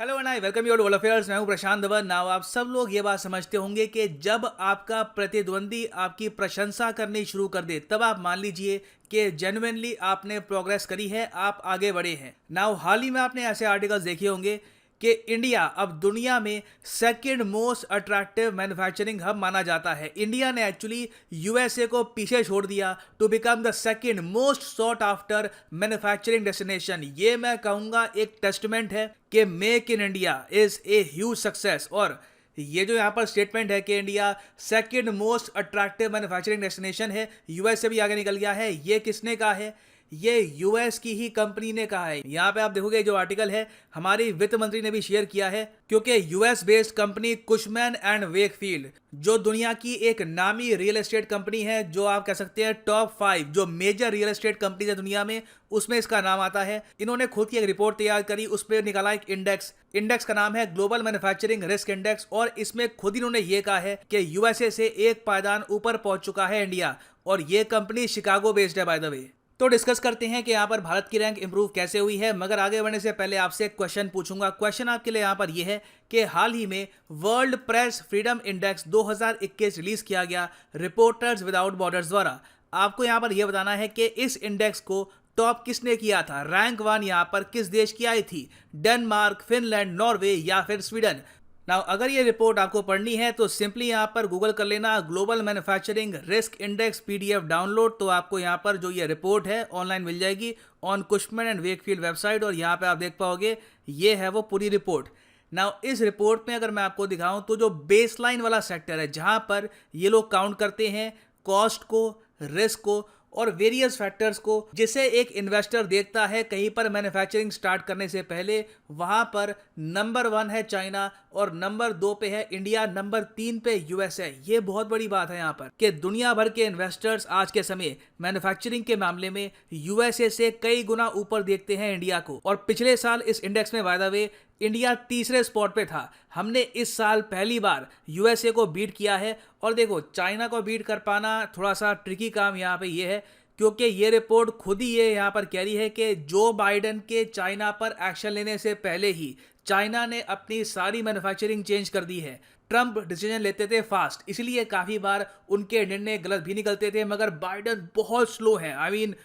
Hello and I welcome you to world affairs. मैं हूं प्रशांत Dhawan. Now आप सब लोग ये बात समझते होंगे कि जब आपका प्रतिद्वंदी आपकी प्रशंसा करनी शुरू कर दे तब आप मान लीजिए कि जेन्युइनली आपने प्रोग्रेस करी है, आप आगे बढ़े हैं। नाउ हाल ही में आपने ऐसे आर्टिकल्स देखे होंगे कि इंडिया अब दुनिया में second most attractive manufacturing hub माना जाता है। इंडिया ने एक्चुअली यूएसए को पीछे छोड़ दिया to become the second most sought after manufacturing destination. ये मैं कहूँगा एक टेस्टमेंट है कि make in India is a huge success. और ये जो यहाँ पर स्टेटमेंट है कि India second most attractive manufacturing destination है, यूएस से भी आगे निकल गया है, ये किसने कहा है? ये यूएस की ही कंपनी ने कहा है। यहाँ पे आप देखोगे जो आर्टिकल है हमारी वित्त मंत्री ने भी शेयर किया है, क्योंकि US based company Cushman and Wakefield जो दुनिया की एक नामी रियल एस्टेट कंपनी है, जो आप कह सकते हैं टॉप 5 जो मेजर रियल एस्टेट कंपनी है दुनिया में, उसमें इसका नाम आता है। इन्होंने खुद की एक रिपोर्ट तैयार करी, उस पर निकाला एक इंडेक्स का नाम है ग्लोबल मैन्युफैक्चरिंग रिस्क इंडेक्स। और इसमें खुद इन्होंने ये कहा है कि यूएसए से एक पायदान ऊपर पहुंच चुका है इंडिया, और ये कंपनी शिकागो बेस्ड है बाय द वे। तो डिस्कस करते हैं कि यहाँ पर भारत की रैंक इंप्रूव कैसे हुई है, मगर आगे बढ़ने से पहले आपसे एक क्वेश्चन पूछूंगा। क्वेश्चन आपके लिए यहाँ पर यह है कि हाल ही में world press freedom index 2021 release किया गया रिपोर्टर्स विदाउट बॉर्डर्स द्वारा। आपको यहाँ पर यह बताना है कि इस इंडेक्स को टॉप किसने किया था, रैंक 1 यहाँ पर किस देश की आई थी, डेनमार्क, फिनलैंड, नॉर्वे या फिर स्वीडन। नाउ अगर ये रिपोर्ट आपको पढ़नी है तो सिंपली यहाँ पर गूगल कर लेना global manufacturing risk index PDF download. तो आपको यहाँ पर जो ये रिपोर्ट है ऑनलाइन मिल जाएगी on Cushman and Wakefield website, और यहाँ पे आप देख पाओगे ये है वो पूरी रिपोर्ट। नाउ इस रिपोर्ट में अगर मैं आपको दिखाऊं तो जो बेसलाइन वाला सेक्टर है, जहाँ पर ये लोग काउंट करते हैं कॉस्ट को, रिस्क को और वेरियस फैक्टर्स को, जिसे एक इन्वेस्टर देखता है कहीं पर मैन्युफैक्चरिंग स्टार्ट करने से पहले, वहां पर नंबर 1 है चाइना और नंबर 2 पे है इंडिया, नंबर 3 पे यूएसए। ये बहुत बड़ी बात है यहाँ पर कि दुनिया भर के इन्वेस्टर्स आज के समय मैन्युफैक्चरिंग के मामले में यूएसए से कई गुना ऊपर देखते हैं इंडिया को। और पिछले साल इस इंडेक्स में बाय द वे इंडिया तीसरे स्पॉट पे था। हमने इस साल पहली बार यूएसए को बीट किया है। और देखो चाइना को बीट कर पाना थोड़ा सा ट्रिकी काम यहाँ पे ये है, क्योंकि ये रिपोर्ट खुद ही ये यहाँ पर कह रही है कि जो बाइडेन के चाइना पर एक्शन लेने से पहले ही चाइना ने अपनी सारी मैन्युफैक्चरिंग चेंज कर दी है। ट्रंप डिसीजन लेते थे फास्ट, इसलिए काफ़ी बार उनके निर्णय गलत भी निकलते थे, मगर बाइडेन बहुत स्लो है। आई मीन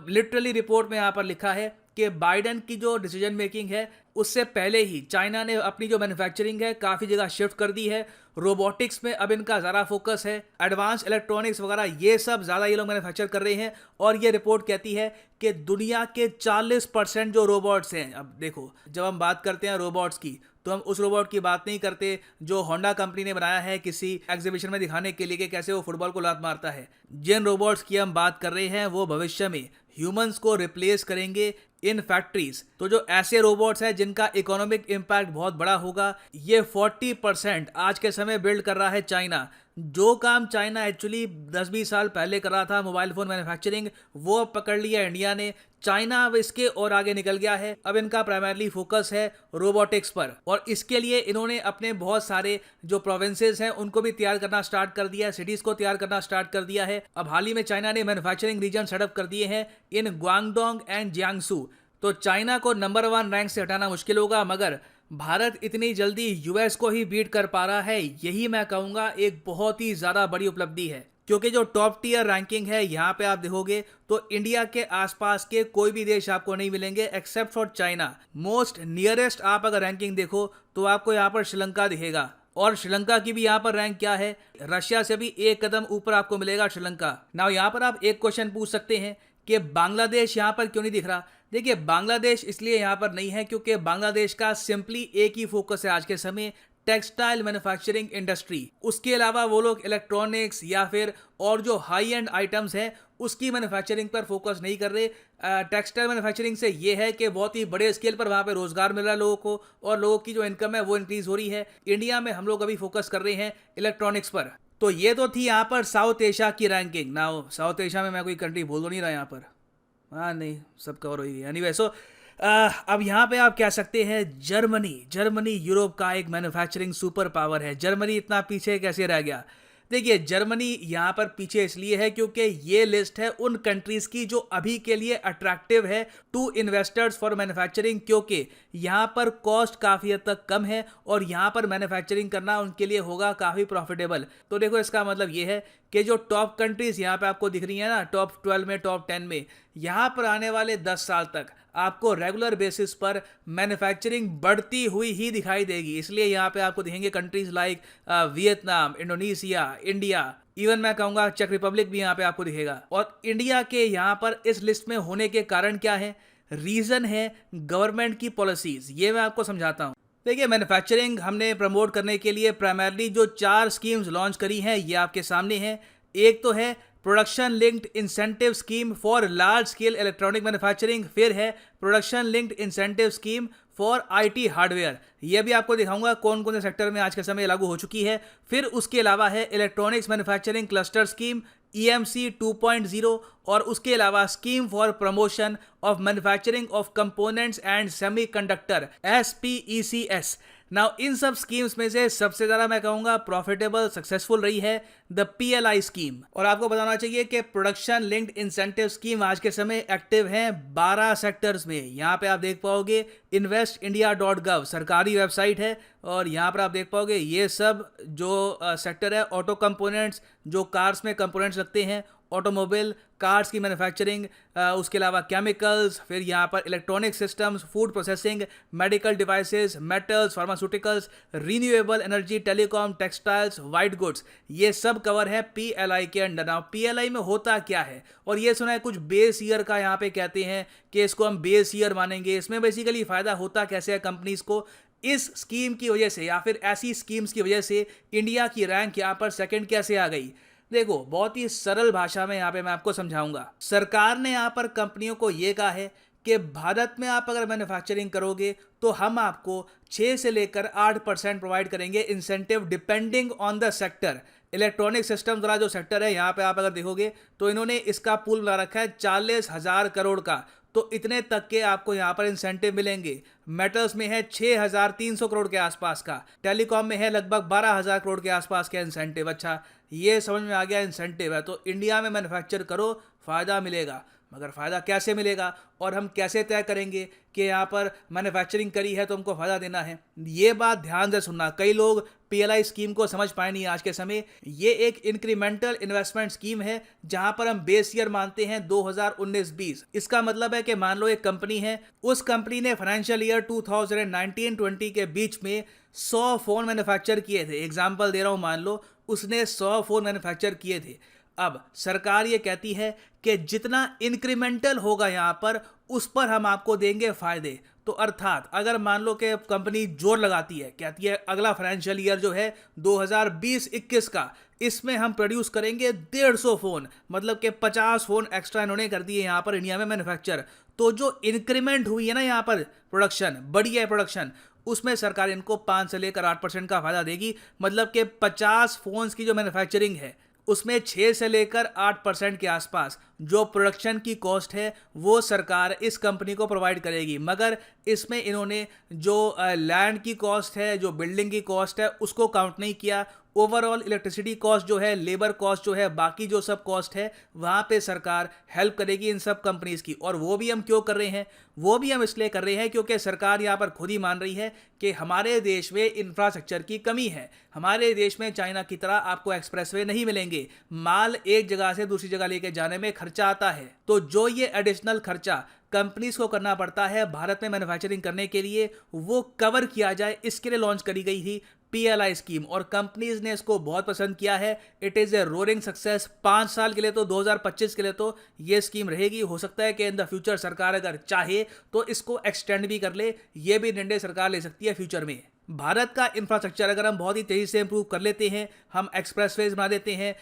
लिटरली रिपोर्ट में यहाँ पर लिखा है कि बाइडेन की जो डिसीजन मेकिंग है उससे पहले ही चाइना ने अपनी जो मैन्युफैक्चरिंग है काफ़ी जगह शिफ्ट कर दी है। रोबोटिक्स में अब इनका ज़्यादा फोकस है, एडवांस इलेक्ट्रॉनिक्स वगैरह ये सब ज़्यादा ये लोग मैन्युफैक्चर कर रहे हैं। और ये रिपोर्ट कहती है कि दुनिया के 40% जो रोबोट्स हैं, अब देखो जब हम बात करते हैं रोबोट्स की तो हम उस रोबोट की बात नहीं करते जो होंडा कंपनी ने बनाया है किसी एग्जीबिशन में दिखाने के लिए कि कैसे वो फुटबॉल को लात मारता है। जिन रोबोट्स की हम बात कर रहे हैं वो भविष्य में ह्यूमंस को रिप्लेस करेंगे इन फैक्ट्रीज। तो जो ऐसे रोबोट्स हैं जिनका इकोनॉमिक इम्पैक्ट बहुत बड़ा होगा, ये 40% आज के समय बिल्ड कर रहा है चाइना। जो काम चाइना एक्चुअली 10-20 साल पहले कर रहा था, मोबाइल फोन मैन्युफैक्चरिंग, वो पकड़ लिया इंडिया ने। चाइना अब इसके और आगे निकल गया है। अब इनका प्राइमरली फोकस है रोबोटिक्स पर, और इसके लिए इन्होंने अपने बहुत सारे जो प्रोविंसेस हैं उनको भी तैयार करना स्टार्ट कर दिया है, सिटीज को तैयार करना स्टार्ट कर दिया है। अब हाल ही में चाइना ने मैन्युफैक्चरिंग रीजन सेटअप कर दिए हैं इन ग्वांगडोंग एंड जियांगसू। तो चाइना को नंबर 1 रैंक से हटाना मुश्किल होगा, मगर भारत इतनी जल्दी यूएस को ही बीट कर पा रहा है, यही मैं कहूँगा एक बहुत ही ज़्यादा बड़ी उपलब्धि है। क्योंकि जो टॉप टियर रैंकिंग है यहाँ पे आप देखोगे तो इंडिया के आसपास के कोई भी देश आपको नहीं मिलेंगे except for China. Most nearest आप अगर रैंकिंग देखो तो आपको यहाँ पर श्रीलंका दिखेगा, और श्रीलंका की भी यहाँ पर रैंक क्या है, रशिया से भी एक कदम ऊपर आपको मिलेगा श्रीलंका। नाउ यहाँ पर आप एक क्वेश्चन पूछ सकते हैं कि बांग्लादेश यहाँ पर क्यों नहीं दिख रहा। देखिए बांग्लादेश इसलिए यहाँ पर नहीं है क्योंकि बांग्लादेश का सिंपली एक ही फोकस है आज के समय, टेक्सटाइल मैन्युफैक्चरिंग इंडस्ट्री। उसके अलावा वो लोग इलेक्ट्रॉनिक्स या फिर और जो हाई एंड आइटम्स हैं उसकी मैन्युफैक्चरिंग पर फोकस नहीं कर रहे। टेक्सटाइल मैन्युफैक्चरिंग से ये है कि बहुत ही बड़े स्केल पर वहाँ पे रोजगार मिल रहा है लोगों को, और लोगों की जो इनकम है वो इंक्रीज हो रही है। इंडिया में हम लोग अभी फोकस कर रहे हैं इलेक्ट्रॉनिक्स पर। तो ये तो थी यहाँ पर साउथ एशिया की रैंकिंग। ना साउथ एशिया में मैं कोई कंट्री बोल तो नहीं रहा यहाँ पर, हाँ नहीं सब कवर हो गई। एनीवे सो अब यहाँ पे आप कह सकते हैं जर्मनी यूरोप का एक मैन्युफैक्चरिंग सुपर पावर है। जर्मनी इतना पीछे कैसे रह गया? देखिए जर्मनी यहाँ पर पीछे इसलिए है क्योंकि ये लिस्ट है उन कंट्रीज की जो अभी के लिए अट्रैक्टिव है टू इन्वेस्टर्स फॉर मैन्युफैक्चरिंग, क्योंकि यहाँ पर कॉस्ट काफ़ी हद तक कम है और यहाँ पर मैन्युफैक्चरिंग करना उनके लिए होगा काफ़ी प्रॉफिटेबल। तो देखो इसका मतलब ये है कि जो टॉप कंट्रीज यहाँ पे आपको दिख रही है ना, टॉप 12 में, टॉप 10 में, यहाँ पर आने वाले 10 साल तक आपको रेगुलर बेसिस पर मैन्युफैक्चरिंग बढ़ती हुई ही दिखाई देगी। इसलिए यहाँ पे आपको दिखेंगे countries like Vietnam, Indonesia, India, even मैं कहूँगा चेक रिपब्लिक भी यहाँ पे आपको दिखेगा। और इंडिया के यहाँ पर इस लिस्ट में होने के कारण क्या है, रीज़न है गवर्नमेंट की पॉलिसीज़। ये मैं आपको समझाता हूँ। देखिए मैन्युफैक्चरिंग हमने प्रमोट करने के लिए प्राइमरली जो 4 स्कीम्स लॉन्च करी हैं ये आपके सामने हैं। एक तो है production linked incentive scheme for large scale electronic manufacturing, फिर है production linked incentive scheme for IT hardware. ये भी आपको दिखाऊंगा कौन कौन से सेक्टर में आज के समय लागू हो चुकी है। फिर उसके अलावा है electronics manufacturing cluster scheme EMC 2.0 और उसके अलावा scheme for promotion of manufacturing of components and semiconductor SPECS। Now in सब स्कीम्स में से सबसे ज़्यादा मैं कहूँगा प्रॉफिटेबल सक्सेसफुल रही है द PLI स्कीम। और आपको बताना चाहिए कि प्रोडक्शन लिंक्ड इंसेंटिव स्कीम आज के समय एक्टिव हैं 12 सेक्टर्स में। यहाँ पे आप देख पाओगे investindia.gov सरकारी वेबसाइट है और यहाँ पर आप देख पाओगे ये सब जो सेक्टर है, ऑटो कंपोनेंट्स, जो कार्स में कंपोनेंट्स लगते हैं, ऑटोमोबाइल कार्स की मैन्युफैक्चरिंग, उसके अलावा केमिकल्स, फिर यहाँ पर electronic systems, food processing, medical devices, metals, pharmaceuticals, renewable energy, telecom, textiles, white goods, ये सब कवर है PLI के अंडर। नाउ PLI में होता क्या है, और ये सुना है कुछ बेस ईयर का यहाँ पे कहते हैं कि इसको हम बेस ईयर मानेंगे। इसमें बेसिकली फ़ायदा होता कैसे है कंपनीज को, इस स्कीम की वजह से या फिर ऐसी स्कीम्स की वजह से इंडिया की रैंक यहाँ पर सेकंड कैसे आ गई। देखो बहुत ही सरल भाषा में यहाँ पे मैं आपको समझाऊंगा। सरकार ने यहाँ पर कंपनियों को ये कहा है कि भारत में आप अगर मैन्युफैक्चरिंग करोगे तो हम आपको 6 से लेकर 8% प्रोवाइड करेंगे incentive depending on the sector. Electronic system वाला जो सेक्टर है यहाँ पे आप अगर देखोगे तो इन्होंने इसका पूल बना रखा है 40,000 करोड़ का, तो इतने तक के आपको यहाँ पर इंसेंटिव मिलेंगे। मेटल्स में है 6,300 करोड़ के आसपास का, टेलीकॉम में है लगभग 12,000 करोड़ के आसपास का इंसेंटिव। अच्छा ये समझ में आ गया इंसेंटिव है, तो इंडिया में मैन्युफैक्चर करो फ़ायदा मिलेगा, मगर फ़ायदा कैसे मिलेगा और हम कैसे तय करेंगे कि यहाँ पर मैन्युफैक्चरिंग करी है तो हमको फ़ायदा देना है। ये बात ध्यान से सुनना, कई लोग PLI स्कीम को समझ पाए नहीं आज के समय। ये एक इंक्रीमेंटल इन्वेस्टमेंट स्कीम है जहाँ पर हम बेस ईयर मानते हैं 2019-20। इसका मतलब है कि मान लो एक कंपनी है, उस कंपनी ने फाइनेंशियल ईयर 2019-20 के बीच में 100 फ़ोन मैन्युफैक्चर किए थे। एग्जाम्पल दे रहा हूँ, मान लो उसने 100 फ़ोन मैन्युफैक्चर किए थे। अब सरकार ये कहती है कि जितना इंक्रीमेंटल होगा यहाँ पर उस पर हम आपको देंगे फायदे। तो अर्थात अगर मान लो कि कंपनी जोर लगाती है, कहती है अगला फाइनेंशियल ईयर जो है 2020-21 का, इसमें हम प्रोड्यूस करेंगे 150 फ़ोन, मतलब कि 50 फ़ोन एक्स्ट्रा इन्होंने कर दिए यहाँ पर इंडिया में मैन्युफैक्चर। तो जो इंक्रीमेंट हुई है ना यहाँ पर प्रोडक्शन, बढ़ी है प्रोडक्शन, उसमें सरकार इनको 5 से लेकर 8% का फायदा देगी। मतलब कि 50 फ़ोन्स की जो मैन्युफैक्चरिंग है उसमें 6 से लेकर 8% के आसपास जो प्रोडक्शन की कॉस्ट है वो सरकार इस कंपनी को प्रोवाइड करेगी। मगर इसमें इन्होंने जो लैंड की कॉस्ट है, जो बिल्डिंग की कॉस्ट है, उसको काउंट नहीं किया। ओवरऑल इलेक्ट्रिसिटी कॉस्ट जो है, लेबर कॉस्ट जो है, बाकी जो सब कॉस्ट है, वहाँ पे सरकार हेल्प करेगी इन सब कंपनीज़ की। और वो भी हम क्यों कर रहे हैं, वो भी हम इसलिए कर रहे हैं क्योंकि सरकार यहाँ पर खुद ही मान रही है कि हमारे देश में इंफ्रास्ट्रक्चर की कमी है। हमारे देश में चाइना की तरह आपको एक्सप्रेसवे नहीं मिलेंगे, माल एक जगह से दूसरी जगह लेके जाने में खर्चा आता है। तो जो ये एडिशनल खर्चा कंपनीज को करना पड़ता है भारत में मैन्युफैक्चरिंग करने के लिए, वो कवर किया जाए, इसके लिए लॉन्च करी गई थी PLI स्कीम। और कंपनीज ने इसको बहुत पसंद किया है। It is a roaring success. 5 साल के लिए तो 2025 के लिए तो ये स्कीम रहेगी। हो सकता है कि इन द फ्यूचर सरकार अगर चाहे तो इसको एक्सटेंड भी कर ले, ये भी निर्णय सरकार ले सकती है फ्यूचर में। भारत का इंफ्रास्ट्रक्चर अगर हम बहुत ही तेज़ी से इंप्रूव कर लेते हैं, हम एक्सप्रेसवेज बना देते हैं,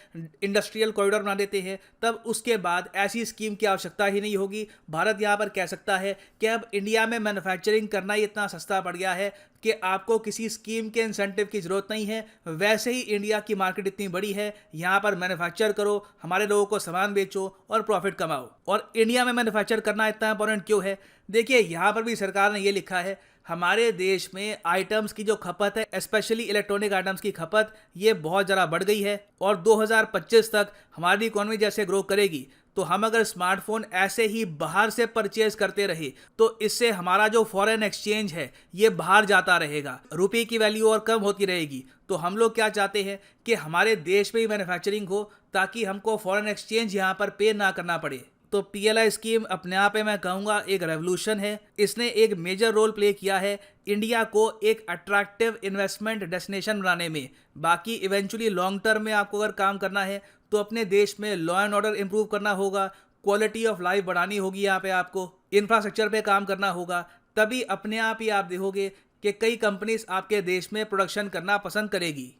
इंडस्ट्रियल कॉरिडोर बना देते हैं, तब उसके बाद ऐसी स्कीम की आवश्यकता ही नहीं होगी। भारत यहाँ पर कह सकता है कि अब इंडिया में मैन्युफैक्चरिंग करना ही इतना सस्ता पड़ गया है कि आपको किसी स्कीम के इंसेंटिव की ज़रूरत नहीं है। वैसे ही इंडिया की मार्केट इतनी बड़ी है, यहाँ पर मैन्युफैक्चर करो, हमारे लोगों को सामान बेचो और प्रॉफिट कमाओ। और इंडिया में मैन्युफैक्चर करना इतना इंपॉर्टेंट क्यों है, देखिए यहाँ पर भी सरकार ने ये लिखा है, हमारे देश में आइटम्स की जो खपत है, स्पेशली इलेक्ट्रॉनिक आइटम्स की खपत, ये बहुत ज़्यादा बढ़ गई है और 2025 तक हमारी इकोनॉमी जैसे ग्रो करेगी तो हम अगर स्मार्टफोन ऐसे ही बाहर से परचेज करते रहे तो इससे हमारा जो फॉरेन एक्सचेंज है ये बाहर जाता रहेगा, रुपये की वैल्यू और कम होती रहेगी। तो हम लोग क्या चाहते हैं कि हमारे देश में ही मैन्युफैक्चरिंग हो ताकि हमको फॉरेन एक्सचेंज यहाँ पर पे ना करना पड़े। तो पीएलआई स्कीम अपने आप में मैं कहूँगा एक रेवोल्यूशन है। इसने एक मेजर रोल प्ले किया है इंडिया को एक अट्रैक्टिव इन्वेस्टमेंट डेस्टिनेशन बनाने में। बाकी इवेंचुअली लॉन्ग टर्म में आपको अगर काम करना है तो अपने देश में लॉ एंड ऑर्डर इंप्रूव करना होगा, क्वालिटी ऑफ लाइफ बढ़ानी होगी, यहाँ पे आपको इंफ्रास्ट्रक्चर पे काम करना होगा। तभी अपने आप ही आप देखोगे कि कई कंपनीज आपके देश में प्रोडक्शन करना पसंद करेगी।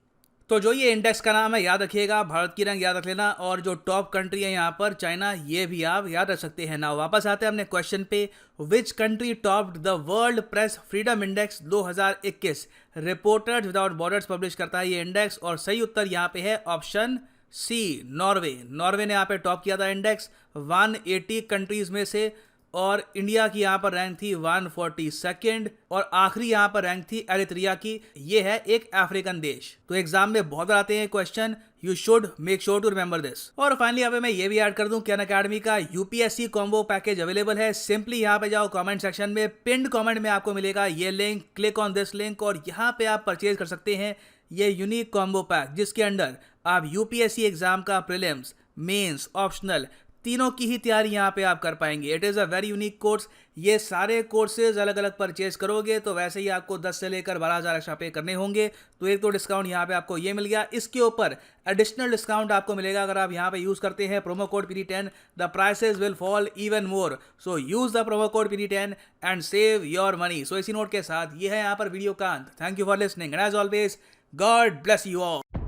तो जो ये इंडेक्स का नाम है याद रखिएगा, भारत की रंग याद रख लेना, और जो टॉप कंट्री है यहाँ पर चाइना, ये भी आप याद रख सकते हैं ना। वापस आते हैं अपने क्वेश्चन पे, which country topped the world press freedom index 2021? Reporters without borders publish करता है ये इंडेक्स और सही उत्तर यहाँ पे है ऑप्शन सी, नॉर्वे। नॉर्वे ने यहाँ पे टॉप किया था इंडेक्स 180 कंट्रीज में से, और इंडिया की यहाँ पर रैंक थी 142nd, और आखिरी यहाँ पर रैंक थी एरिट्रिया की। ये है एक अफ्रीकन देश। तो एग्जाम में बहुत बार आते हैं question, you should make sure to remember this. और फाइनली यहाँ पे मैं ये भी ऐड कर दूं कि अनअकैडमी का यूपीएससी कॉम्बो पैकेज अवेलेबल है। सिंपली यहाँ पे जाओ कमेंट सेक्शन में, पिन्ड कमेंट में आपको मिलेगा ये link, click on this link और यहाँ पे आप परचेज कर सकते हैं ये यूनिक कॉम्बो पैक, जिसके अंडर आप यूपीएससी एग्जाम का प्रीलिम्स, मेंस, ऑप्शनल तीनों की ही तैयारी यहाँ पे आप कर पाएंगे। It is a very unique course. ये सारे कोर्सेज अलग अलग परचेज करोगे तो वैसे ही आपको 10 से लेकर 12,000 एक्स्ट्रा पे करने होंगे। तो एक तो डिस्काउंट यहाँ पे आपको ये मिल गया, इसके ऊपर एडिशनल डिस्काउंट आपको मिलेगा अगर आप यहाँ पे यूज़ करते हैं promo code PD10। The prices will fall even more, so use the promo code PD10 and save your money. So इसी नोट के साथ ये है यहाँ पर वीडियो का अंत। Thank you for listening and as always God bless you all.